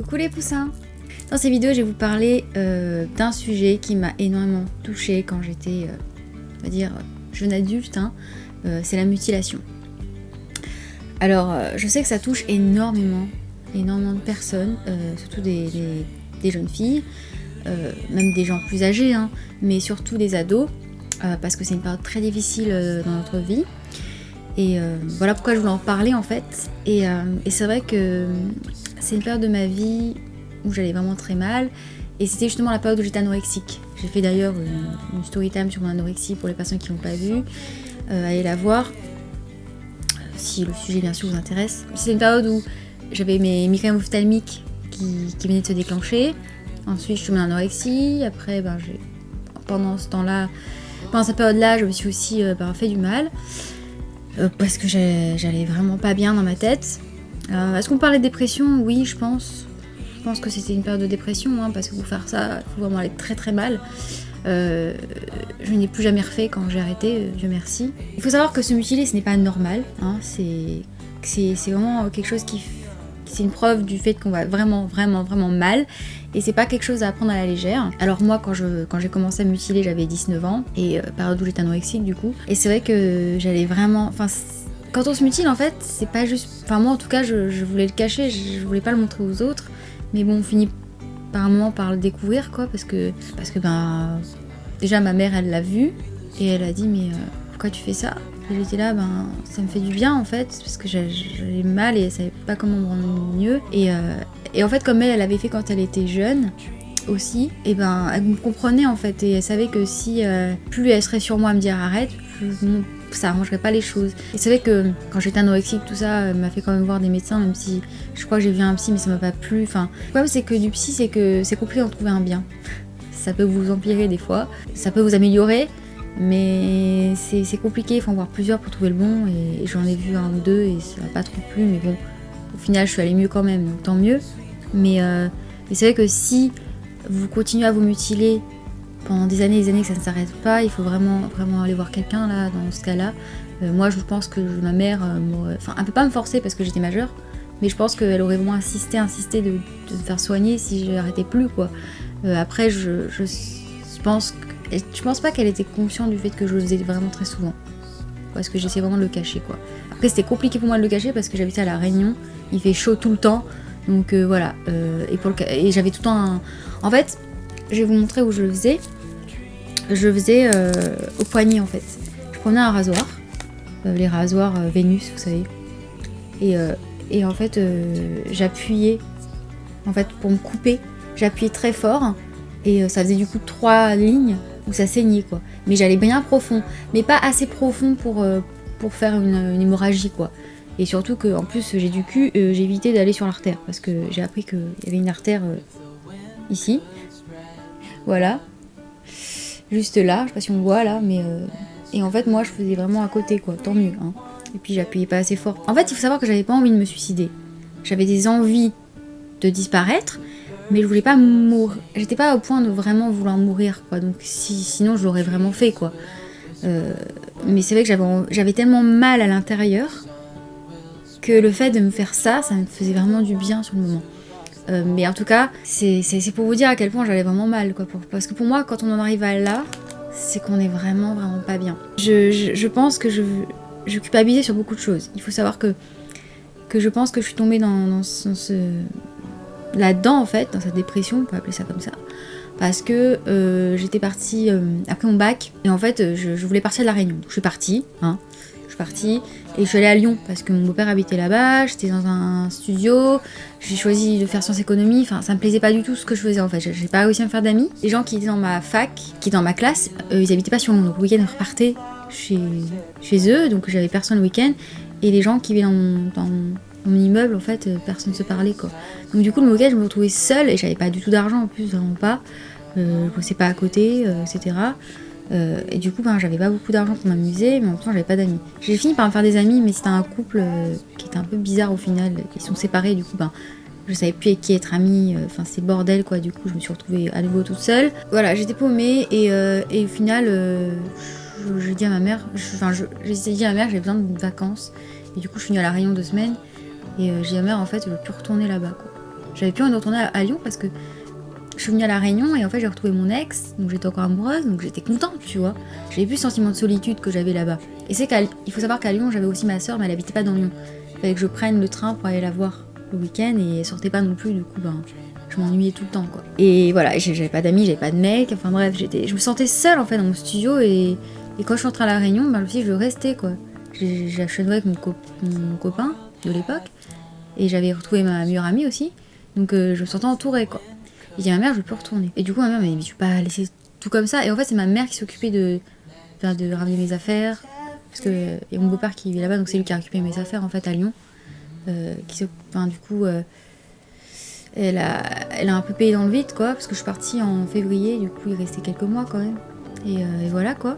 Coucou les poussins! Dans cette vidéo, je vais vous parler d'un sujet qui m'a énormément touchée quand j'étais, on va dire, jeune adulte, c'est la mutilation. Alors, je sais que ça touche énormément de personnes, surtout des jeunes filles, même des gens plus âgés, mais surtout des ados, parce que c'est une période très difficile dans notre vie. Et voilà pourquoi je voulais en parler en fait. Et c'est vrai que c'est une période de ma vie où j'allais vraiment très mal. Et c'était justement la période où j'étais anorexique. J'ai fait d'ailleurs une story time sur mon anorexie pour les personnes qui ne l'ont pas vue. Allez la voir, si le sujet bien sûr vous intéresse. C'est une période où j'avais mes migraines ophtalmiques qui venaient de se déclencher. Ensuite je suis tombée en anorexie. Après pendant cette période-là, je me suis aussi fait du mal. Parce que j'allais vraiment pas bien dans ma tête. Est-ce qu'on parlait de dépression? Oui, je pense. Je pense que c'était une période de dépression, parce que pour faire ça, il faut vraiment aller très très mal. Je n'ai plus jamais refait quand j'ai arrêté, Dieu merci. Il faut savoir que se mutiler, ce n'est pas normal. C'est vraiment quelque chose c'est une preuve du fait qu'on va vraiment mal. Et c'est pas quelque chose à prendre à la légère. Alors moi, quand j'ai commencé à me mutiler, j'avais 19 ans. Et période où j'étais anorexique du coup. Et c'est vrai que j'allais vraiment... Quand on se mutile, en fait, c'est pas juste... moi en tout cas, je voulais le cacher, je voulais pas le montrer aux autres. Mais bon, on finit par un moment par le découvrir, quoi. Parce que déjà ma mère, elle l'a vu. Et elle a dit, mais pourquoi tu fais ça? Et j'étais là, ça me fait du bien en fait, parce que j'allais mal et elle savait pas comment me rendre mieux. Et en fait, comme elle avait fait quand elle était jeune aussi, et elle me comprenait en fait. Et elle savait que si plus elle serait sur moi à me dire arrête, ça arrangerait pas les choses. Et c'est vrai que quand j'étais anorexique, tout ça, elle m'a fait quand même voir des médecins, même si je crois que j'ai vu un psy, mais ça m'a pas plu. Le problème, c'est que du psy, c'est que c'est compliqué d'en trouver un bien. Ça peut vous empirer des fois, ça peut vous améliorer. Mais c'est compliqué, il faut en voir plusieurs pour trouver le bon, et j'en ai vu un ou deux et ça m'a pas trop plu, mais bon, au final je suis allée mieux quand même, donc tant mieux. Mais c'est vrai que si vous continuez à vous mutiler pendant des années et des années que ça ne s'arrête pas, il faut vraiment aller voir quelqu'un là, dans ce cas-là. Moi je pense que ma mère, elle peut pas me forcer parce que j'étais majeure, mais je pense qu'elle aurait vraiment insisté de me faire soigner si je n'arrêtais plus, quoi. Après je pense pas qu'elle était consciente du fait que je le faisais vraiment très souvent. Parce que j'essayais vraiment de le cacher, quoi. Après, c'était compliqué pour moi de le cacher parce que j'habitais à La Réunion. Il fait chaud tout le temps. Donc voilà. Et j'avais tout le temps En fait, je vais vous montrer où je le faisais. Je le faisais au poignet, en fait. Je prenais un rasoir. Les rasoirs Vénus, vous savez. Et en fait, j'appuyais. En fait, pour me couper, j'appuyais très fort. Et ça faisait du coup 3 lignes où ça saignait, quoi. Mais j'allais bien profond, mais pas assez profond pour faire une hémorragie, quoi. Et surtout que en plus j'ai évité d'aller sur l'artère parce que j'ai appris qu'il y avait une artère ici, voilà, juste là, je sais pas si on voit là, mais et en fait moi je faisais vraiment à côté, quoi, tant mieux, Et puis j'appuyais pas assez fort. En fait il faut savoir que j'avais pas envie de me suicider, j'avais des envies de disparaître. Mais je voulais pas mourir. J'étais pas au point de vraiment vouloir mourir, quoi. Donc sinon je l'aurais vraiment fait, quoi. Mais c'est vrai que j'avais tellement mal à l'intérieur que le fait de me faire ça me faisait vraiment du bien sur le moment. Mais en tout cas, c'est pour vous dire à quel point j'allais vraiment mal, quoi. Parce que pour moi, quand on en arrive à là, c'est qu'on est vraiment pas bien. Je pense que je culpabilisais sur beaucoup de choses. Il faut savoir que je pense que je suis tombée dans là-dedans en fait, dans cette dépression, on peut appeler ça comme ça, parce que j'étais partie après mon bac, et en fait je voulais partir de La Réunion, donc je suis partie, et je suis allée à Lyon, parce que mon beau-père habitait là-bas, j'étais dans un studio, j'ai choisi de faire sciences économie, ça me plaisait pas du tout ce que je faisais en fait, j'ai pas réussi à me faire d'amis. Les gens qui étaient dans ma fac, qui étaient dans ma classe, ils habitaient pas sur Lyon, donc le week-end ils repartaient chez eux, donc j'avais personne le week-end, et les gens qui vivaient dans mon immeuble, en fait, personne ne se parlait, quoi. Donc du coup, le week-end, je me retrouvais seule et j'avais pas du tout d'argent en plus, vraiment pas. Je bossais pas à côté, etc. Et du coup, j'avais pas beaucoup d'argent pour m'amuser, mais en même temps, j'avais pas d'amis. J'ai fini par me faire des amis, mais c'était un couple qui était un peu bizarre au final. Ils sont séparés, du coup, je savais plus avec qui être amie. C'est bordel, quoi. Du coup, je me suis retrouvée à nouveau toute seule. Voilà, j'étais paumée et au final, j'ai dit à ma mère, j'ai dit à ma mère que j'avais besoin de vacances. Et du coup, je suis venue à La Réunion 2 semaines. Et j'ai dit à ma mère, en fait, je veux plus retourner là-bas, quoi. J'avais plus envie de retourner à Lyon parce que je suis venue à La Réunion et en fait j'ai retrouvé mon ex, donc j'étais encore amoureuse, donc j'étais contente, tu vois. J'avais plus le sentiment de solitude que j'avais là-bas. Et c'est qu'il faut savoir qu'à Lyon, j'avais aussi ma soeur, mais elle habitait pas dans Lyon. Il fallait que je prenne le train pour aller la voir le week-end et elle sortait pas non plus, du coup, je m'ennuyais tout le temps, quoi. Et voilà, j'avais pas d'amis, j'avais pas de mec, enfin bref, je me sentais seule en fait dans mon studio et quand je suis rentrée à La Réunion, je me suis dit, je restais, quoi. J'ai acheté avec mon copain de l'époque et j'avais retrouvé ma meilleure amie aussi, donc je me sentais entourée, quoi. J'ai dit à ma mère, je veux plus retourner. Et du coup, ma mère m'a dit, mais tu peux pas laisser tout comme ça. Et en fait, c'est ma mère qui s'occupait de ramener mes affaires. Parce que y a mon beau-père qui vit là-bas, donc c'est lui qui a récupéré mes affaires en fait à Lyon. Du coup, elle a un peu payé dans le vide, quoi. Parce que je suis partie en février, du coup, il restait quelques mois quand même. Et voilà, quoi.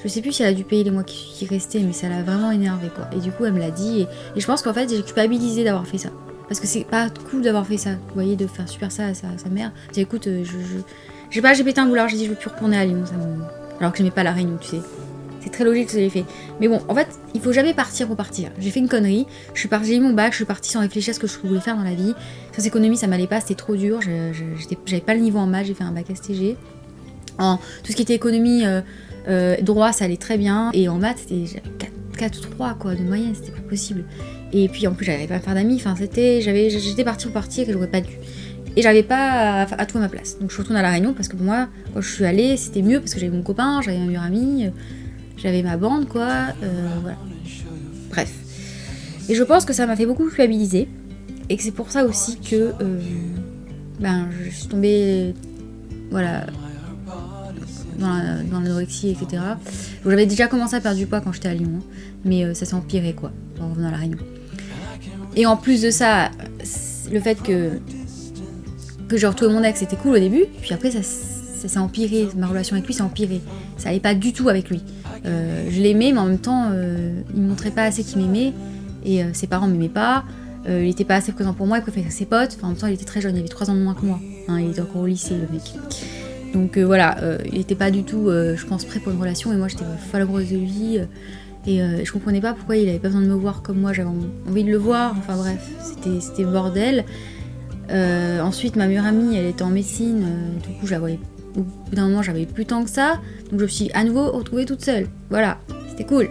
Je sais plus si elle a dû payer les mois qui restaient, mais ça l'a vraiment énervé, quoi. Et du coup, elle me l'a dit. Et je pense qu'en fait, j'ai culpabilisé d'avoir fait ça. Parce que c'est pas cool d'avoir fait ça, vous voyez, de faire super ça à sa mère. J'ai dit, écoute, j'ai pété un boulard, j'ai dit, je veux plus retourner à Lyon. Alors que j'aimais pas La Réunion, tu sais. C'est très logique que je l'ai fait. Mais bon, en fait, il faut jamais partir pour partir. J'ai fait une connerie, j'ai eu mon bac, je suis partie sans réfléchir à ce que je voulais faire dans la vie. Sans économie, ça m'allait pas, c'était trop dur. J'avais pas le niveau en maths, j'ai fait un bac STG. En tout ce qui était économie, droit, ça allait très bien. Et en maths, j'avais 4-3 quoi, de moyenne, c'était pas possible. Et puis en plus, j'avais pas à faire d'amis, enfin, j'étais partie pour partir et j'aurais pas dû. Et j'avais pas à trouver ma place. Donc je retourne à La Réunion parce que pour moi, quand je suis allée, c'était mieux parce que j'avais mon copain, j'avais un meilleur ami, j'avais ma bande, quoi. Voilà. Bref. Et je pense que ça m'a fait beaucoup culpabiliser. Et que c'est pour ça aussi que je suis tombée voilà, dans l'anorexie, etc. Donc, j'avais déjà commencé à perdre du poids quand j'étais à Lyon, hein, mais ça s'est empiré, quoi, en revenant à La Réunion. Et en plus de ça, le fait que j'ai retrouvé mon ex, c'était cool au début, puis après ça s'est empiré, ma relation avec lui s'est empirée. Ça allait pas du tout avec lui. Je l'aimais, mais en même temps, il me montrait pas assez qu'il m'aimait, et ses parents m'aimaient pas, il était pas assez présent pour moi, il préférait ses potes, enfin en même temps il était très jeune, il avait 3 ans de moins que moi, hein, il était encore au lycée le mec. Donc voilà, il était pas du tout, je pense, prêt pour une relation, et moi j'étais folle amoureuse de lui, et je comprenais pas pourquoi il avait pas besoin de me voir comme moi j'avais envie de le voir, enfin bref, c'était bordel. Ensuite ma meilleure amie, elle était en médecine, du coup je la voyais, au bout d'un moment j'avais plus tant que ça, donc je me suis à nouveau retrouvée toute seule, voilà, c'était cool.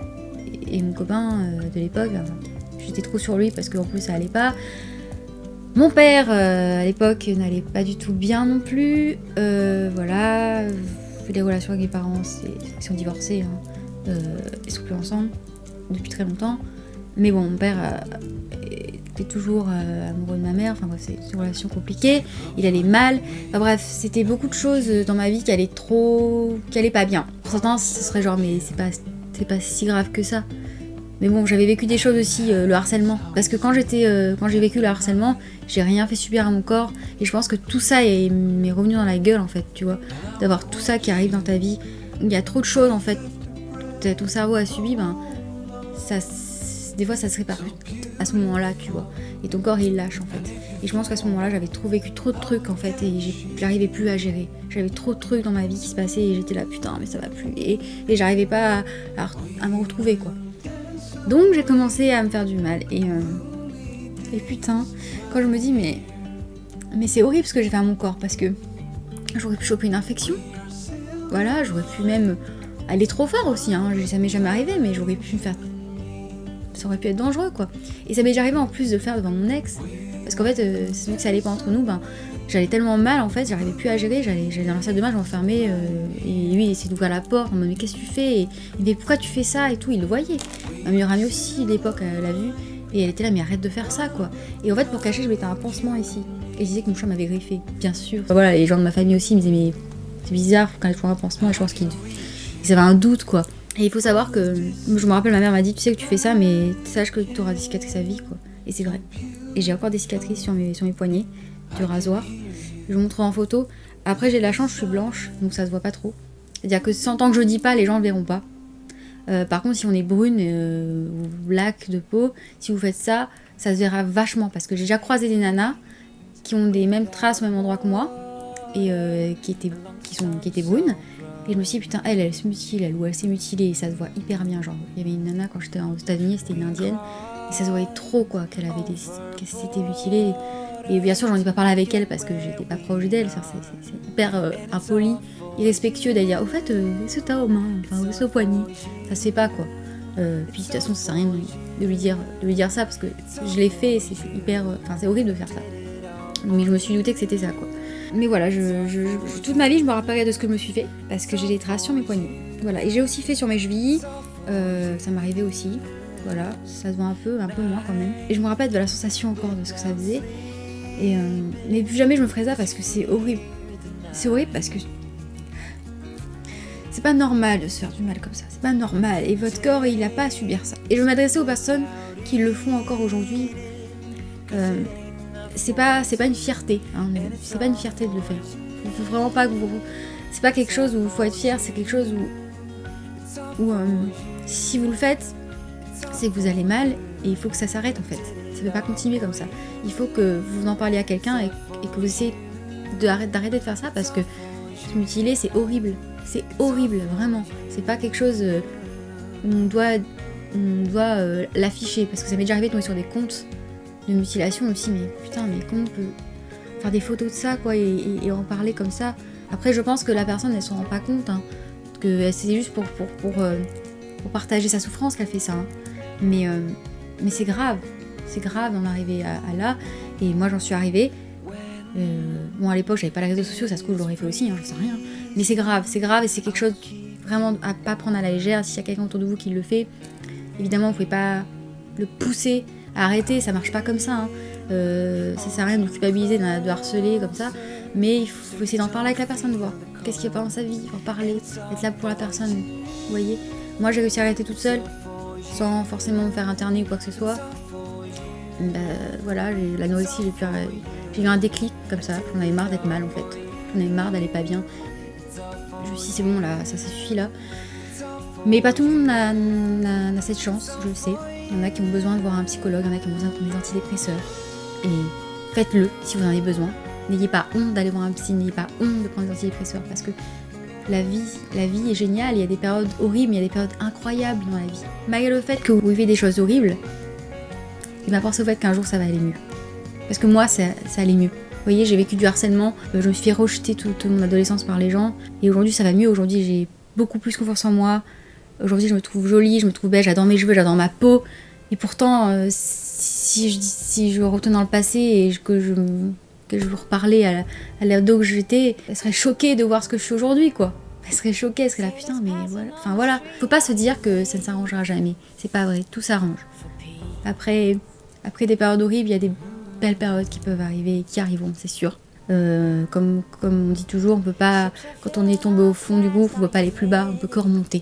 Et mon copain de l'époque, j'étais trop sur lui parce qu'en plus ça allait pas. Mon père, à l'époque, n'allait pas du tout bien non plus. Voilà, les relations avec mes parents, ils sont divorcés, hein. Ils sont plus ensemble depuis très longtemps. Mais bon, mon père était toujours amoureux de ma mère. Enfin bref, c'est une relation compliquée. Il allait mal. Enfin bref, c'était beaucoup de choses dans ma vie qui allaient pas bien. Pour certains, ce serait genre, mais c'est pas si grave que ça. Mais bon, j'avais vécu des choses aussi, le harcèlement. Parce que quand j'ai vécu le harcèlement, j'ai rien fait subir à mon corps. Et je pense que tout ça m'est revenu dans la gueule, en fait, tu vois. D'avoir tout ça qui arrive dans ta vie. Il y a trop de choses, en fait. Ton cerveau a subi, des fois, ça se répercute à ce moment-là, tu vois. Et ton corps, il lâche, en fait. Et je pense qu'à ce moment-là, j'avais vécu trop de trucs, en fait. Et j'arrivais plus à gérer. J'avais trop de trucs dans ma vie qui se passaient. Et j'étais là, putain, mais ça va plus. Et j'arrivais pas à me retrouver, quoi. Donc j'ai commencé à me faire du mal et putain, quand je me dis mais c'est horrible ce que j'ai fait à mon corps parce que j'aurais pu choper une infection, voilà, j'aurais pu même aller trop fort aussi, hein, ça m'est jamais arrivé mais j'aurais pu ça aurait pu être dangereux quoi. Et ça m'est déjà arrivé en plus de le faire devant mon ex, parce qu'en fait vu que ça allait pas entre nous, j'allais tellement mal en fait, j'arrivais plus à gérer, j'allais dans la salle de bain, je m'enfermais et lui il essayait d'ouvrir la porte, en mode mais qu'est-ce que tu fais, et il me dit pourquoi tu fais ça et tout, il le voyait. Ma meilleure amie aussi, de l'époque, elle l'a vu, et elle était là, mais arrête de faire ça, quoi. Et en fait, pour cacher, je mettais un pansement ici. Et je disais que mon chat m'avait griffé, bien sûr. Voilà, les gens de ma famille aussi me disaient, mais c'est bizarre quand elle trouve un pansement, et je pense qu'ils avaient un doute, quoi. Et il faut savoir que, je me rappelle, ma mère m'a dit, tu sais que tu fais ça, mais sache que tu auras des cicatrices à vie, quoi. Et c'est vrai. Et j'ai encore des cicatrices sur mes poignets, du rasoir. Je vous montrerai en photo. Après, j'ai de la chance, je suis blanche, donc ça se voit pas trop. C'est-à-dire que tant que je dis pas, les gens le verront pas. Par contre, si on est brune ou black de peau, si vous faites ça, ça se verra vachement. Parce que j'ai déjà croisé des nanas qui ont des mêmes traces au même endroit que moi et qui étaient brunes. Et je me suis dit, putain, elle se mutile, ou elle s'est mutilée et ça se voit hyper bien. Genre, il y avait une nana quand j'étais aux États-Unis, c'était une indienne, et ça se voyait trop quoi, qu'elle s'était mutilée. Et bien sûr, j'en ai pas parlé avec elle parce que j'étais pas proche d'elle. C'est hyper impoli, irrespectueux d'aller dire au fait, est-ce que t'as aux mains, enfin, est-ce au poignet. Ça se fait pas quoi. Puis de toute façon, ça sert à rien de lui dire ça parce que je l'ai fait et c'est hyper. Enfin, c'est horrible de faire ça. Mais je me suis douté que c'était ça quoi. Mais voilà, toute ma vie, je me rappellerai de ce que je me suis fait parce que j'ai des traces sur mes poignets. Voilà, et j'ai aussi fait sur mes chevilles. Ça m'arrivait aussi. Voilà, ça se voit un peu moins quand même. Et je me rappelle de la sensation encore de ce que ça faisait. Mais plus jamais je me ferais ça parce que c'est horrible. C'est horrible parce que c'est pas normal de se faire du mal comme ça. C'est pas normal. Et votre corps, il a pas à subir ça. Et je veux m'adresser aux personnes qui le font encore aujourd'hui. C'est pas une fierté. Hein, c'est pas une fierté de le faire. Il faut vraiment pas que vous... C'est pas quelque chose où il faut être fier. C'est quelque chose où si vous le faites, c'est que vous allez mal et il faut que ça s'arrête en fait. Ça peut pas continuer comme ça. Il faut que vous en parliez à quelqu'un et que vous essayez d'arrêter de faire ça parce que se mutiler c'est horrible. C'est horrible, vraiment. C'est pas quelque chose où on doit l'afficher parce que ça m'est déjà arrivé de tomber sur des comptes de mutilation aussi, mais putain, mais comment on peut faire des photos de ça quoi et en parler comme ça. Après, je pense que la personne elle s'en rend pas compte, hein, que c'est juste pour partager sa souffrance qu'elle fait ça. Hein. Mais c'est grave d'en arriver à là. Et moi, j'en suis arrivée. Bon, à l'époque, j'avais pas les réseaux sociaux, ça se trouve, je l'aurais fait aussi, hein, je sais rien. Mais c'est grave et c'est quelque chose vraiment à pas prendre à la légère. S'il y a quelqu'un autour de vous qui le fait, évidemment, vous pouvez pas le pousser à arrêter, ça marche pas comme ça. Hein. Ça sert à rien de culpabiliser, de harceler comme ça. Mais il faut essayer d'en parler avec la personne, de voir qu'est-ce qu'il y a pas dans sa vie, en parler, être là pour la personne, vous voyez. Moi, j'ai réussi à arrêter toute seule, sans forcément me faire interner ou quoi que ce soit. Voilà, l'année aussi, j'ai eu un déclic comme ça. J'en avais marre d'être mal en fait. J'en avais marre d'aller pas bien. Je me suis dit c'est bon là, ça suffit là. Mais pas tout le monde n'a cette chance, je le sais. Il y en a qui ont besoin de voir un psychologue, il y en a qui ont besoin de prendre des antidépresseurs. Et faites-le si vous en avez besoin. N'ayez pas honte d'aller voir un psy, n'ayez pas honte de prendre des antidépresseurs parce que la vie est géniale, il y a des périodes horribles, il y a des périodes incroyables dans la vie. Malgré le fait que vous vivez des choses horribles, il m'a pensé au fait qu'un jour ça va aller mieux. Parce que moi, ça allait mieux. Vous voyez, j'ai vécu du harcèlement, je me suis fait rejeter toute mon adolescence par les gens, et aujourd'hui ça va mieux, aujourd'hui j'ai beaucoup plus confiance en moi, aujourd'hui je me trouve jolie, je me trouve belle, j'adore mes cheveux, j'adore ma peau, et pourtant, si je retourne dans le passé et que je reparlais à l'ado que j'étais, elle serait choquée de voir ce que je suis aujourd'hui, quoi. Elle serait choquée, elle serait là, putain, mais voilà. Enfin voilà, faut pas se dire que ça ne s'arrangera jamais, c'est pas vrai, tout s'arrange. Après des périodes horribles, il y a des belles périodes qui peuvent arriver et qui arriveront, c'est sûr. Comme on dit toujours, on peut pas, quand on est tombé au fond du gouffre, on peut pas aller plus bas, on peut que remonter.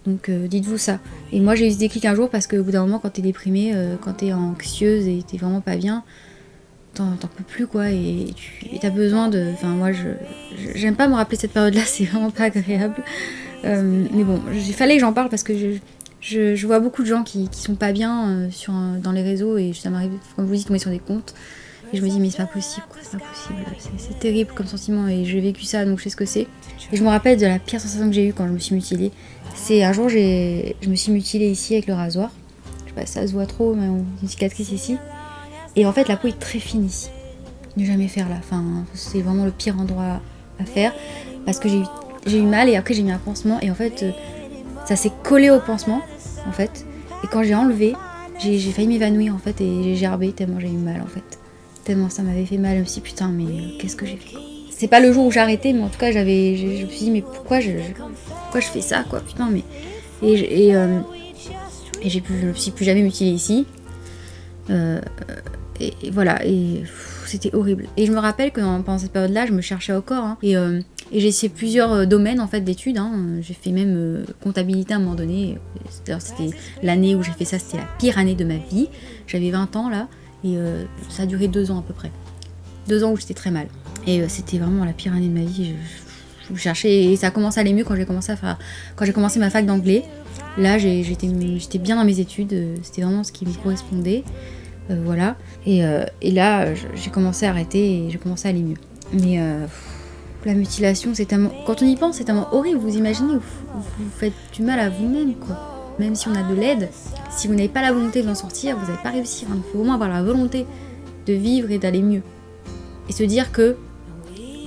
Donc dites-vous ça. Et moi j'ai eu ce déclic un jour parce qu'au bout d'un moment, quand t'es déprimée, quand t'es anxieuse et t'es vraiment pas bien, t'en peux plus quoi, et t'as besoin de... Enfin moi j'aime pas me rappeler cette période-là, c'est vraiment pas agréable. Mais bon, il fallait que j'en parle parce que je vois beaucoup de gens qui sont pas bien dans les réseaux et ça m'arrive, comme je vous dis, de tomber sur des comptes. Et je me dis mais c'est pas possible quoi, c'est pas possible, c'est terrible comme sentiment et j'ai vécu ça donc je sais ce que c'est. Et je me rappelle de la pire sensation que j'ai eue quand je me suis mutilée. C'est un jour je me suis mutilée ici avec le rasoir. Je sais pas si ça se voit trop mais une cicatrice ici. Et en fait la peau est très fine ici. Ne jamais faire là, enfin c'est vraiment le pire endroit à faire parce que j'ai eu mal et après j'ai mis un pansement et en fait ça s'est collé au pansement en fait. Et quand j'ai enlevé, j'ai failli m'évanouir en fait et j'ai gerbé tellement j'ai eu mal en fait. Tellement ça m'avait fait mal, je me suis dit putain mais qu'est-ce que j'ai fait quoi. C'est pas le jour où j'ai arrêté mais en tout cas je me suis dit mais pourquoi je fais ça quoi putain mais et je me suis plus jamais mutilée ici et voilà et c'était horrible et je me rappelle que pendant cette période là je me cherchais au corps hein, et j'ai essayé plusieurs domaines en fait d'études hein. J'ai fait même comptabilité à un moment donné. C'était l'année où j'ai fait ça, c'était la pire année de ma vie, j'avais 20 ans là. Et ça a duré 2 ans à peu près. 2 ans où j'étais très mal. Et c'était vraiment la pire année de ma vie. Je cherchais et ça a commencé à aller mieux quand j'ai commencé ma fac d'anglais. Là, j'étais bien dans mes études. C'était vraiment ce qui me correspondait. Voilà. Et là, j'ai commencé à arrêter et j'ai commencé à aller mieux. Mais la mutilation, c'est tellement... Quand on y pense, c'est tellement horrible. Vous imaginez, vous faites du mal à vous-même, quoi. Même si on a de l'aide, si vous n'avez pas la volonté de l'en sortir, vous n'allez pas réussir. Il faut au moins avoir la volonté de vivre et d'aller mieux. et se dire que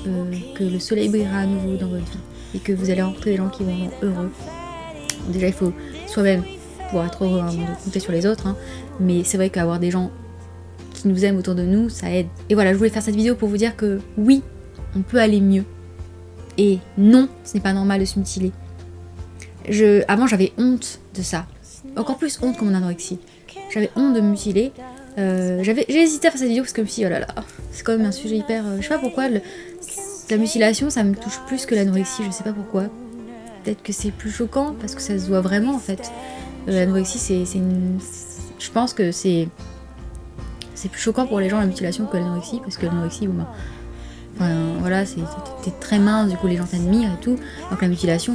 le soleil brillera à nouveau dans votre vie et que vous allez rencontrer des gens qui vont rendre heureux. Déjà il faut soi-même pouvoir être heureux avant de compter sur les autres, hein. Mais c'est vrai qu'avoir des gens qui nous aiment autour de nous, ça aide. Et voilà, je voulais faire cette vidéo pour vous dire que oui, on peut aller mieux. Et non, ce n'est pas normal de se mutiler. Avant j'avais honte de ça. Encore plus honte que mon anorexie. J'avais honte de me mutiler. J'ai hésité à faire cette vidéo parce que je me suis dit, oh là là, c'est quand même un sujet hyper... je sais pas pourquoi, la mutilation ça me touche plus que l'anorexie, je sais pas pourquoi. Peut-être que c'est plus choquant parce que ça se voit vraiment en fait. L'anorexie je pense que c'est plus choquant pour les gens la mutilation que l'anorexie, parce que l'anorexie, bon, enfin, voilà, t'es très mince, du coup les gens t'admirent et tout. Donc la mutilation,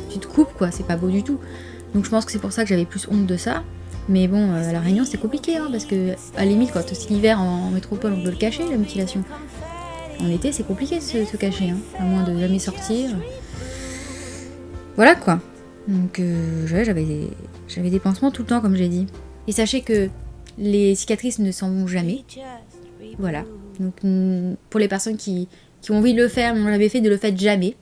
tu te coupes quoi, c'est pas beau du tout. Donc je pense que c'est pour ça que j'avais plus honte de ça. Mais bon, à La Réunion c'était compliqué, hein, parce que à la limite, quand c'est l'hiver en métropole, on peut le cacher, la mutilation. En été, c'est compliqué de se cacher, hein, à moins de jamais sortir. Voilà quoi. Donc j'avais des pansements tout le temps, comme j'ai dit. Et sachez que les cicatrices ne s'en vont jamais. Voilà. Donc pour les personnes qui ont envie de le faire, mais n'ont jamais fait, ne le faites jamais.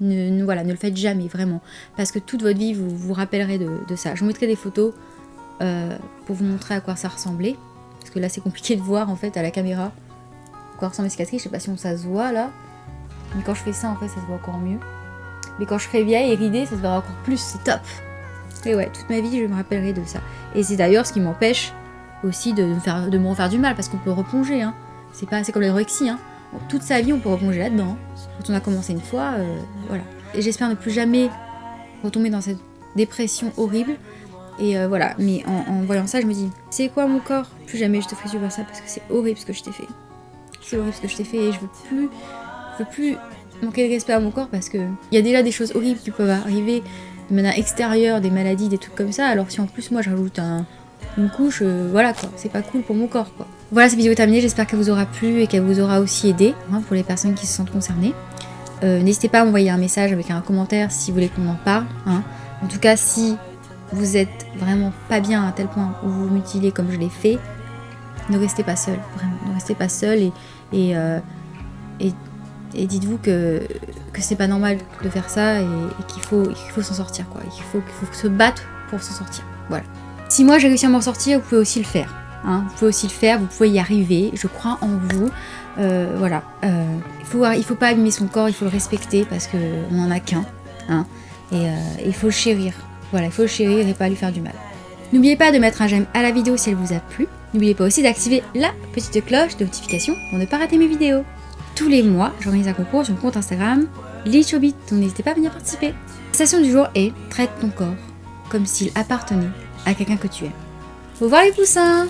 Voilà, ne le faites jamais, vraiment. Parce que toute votre vie, vous vous rappellerez de ça. Je vous mettrai des photos pour vous montrer à quoi ça ressemblait. Parce que là, c'est compliqué de voir, en fait, à la caméra, à quoi ressemblent les cicatrices. Je sais pas si ça se voit, là. Mais quand je fais ça, en fait, ça se voit encore mieux. Mais quand je serai vieille et ridée, ça se verra encore plus. C'est top. Et ouais, toute ma vie, je me rappellerai de ça. Et c'est d'ailleurs ce qui m'empêche aussi de me refaire du mal. Parce qu'on peut replonger, hein. C'est comme l'anorexie, hein. Bon, toute sa vie, on peut replonger là-dedans. Quand on a commencé une fois, voilà. Et j'espère ne plus jamais retomber dans cette dépression horrible. Et voilà, mais en voyant ça, je me dis, c'est quoi mon corps? Plus jamais je te ferai subir ça parce que c'est horrible ce que je t'ai fait. C'est horrible ce que je t'ai fait et je veux plus manquer de respect à mon corps parce que il y a déjà des choses horribles qui peuvent arriver de manière extérieure, des maladies, des trucs comme ça. Alors si en plus moi j'ajoute une couche, voilà quoi, c'est pas cool pour mon corps quoi. Voilà, cette vidéo est terminée, j'espère qu'elle vous aura plu et qu'elle vous aura aussi aidé, hein, pour les personnes qui se sentent concernées. N'hésitez pas à m'envoyer un message avec un commentaire si vous voulez qu'on en parle, hein. En tout cas, si vous êtes vraiment pas bien à tel point où vous vous mutilez comme je l'ai fait, ne restez pas seul, vraiment, ne restez pas seul et dites-vous que c'est pas normal de faire ça et qu'il faut s'en sortir quoi, qu'il faut se battre pour s'en sortir. Voilà. Si moi j'ai réussi à m'en sortir, vous pouvez aussi le faire. Hein, vous pouvez aussi le faire, vous pouvez y arriver, je crois en vous. Voilà. Il faut pas abîmer son corps, il faut le respecter parce qu'on n'en a qu'un. Hein, et il faut le chérir. Voilà, il faut le chérir et pas lui faire du mal. N'oubliez pas de mettre un j'aime à la vidéo si elle vous a plu. N'oubliez pas aussi d'activer la petite cloche de notification pour ne pas rater mes vidéos. Tous les mois, j'organise un concours sur mon compte Instagram, LilyChobit, donc n'hésitez pas à venir participer. La citation du jour est « Traite ton corps comme s'il appartenait à quelqu'un que tu aimes ». Au revoir les poussins!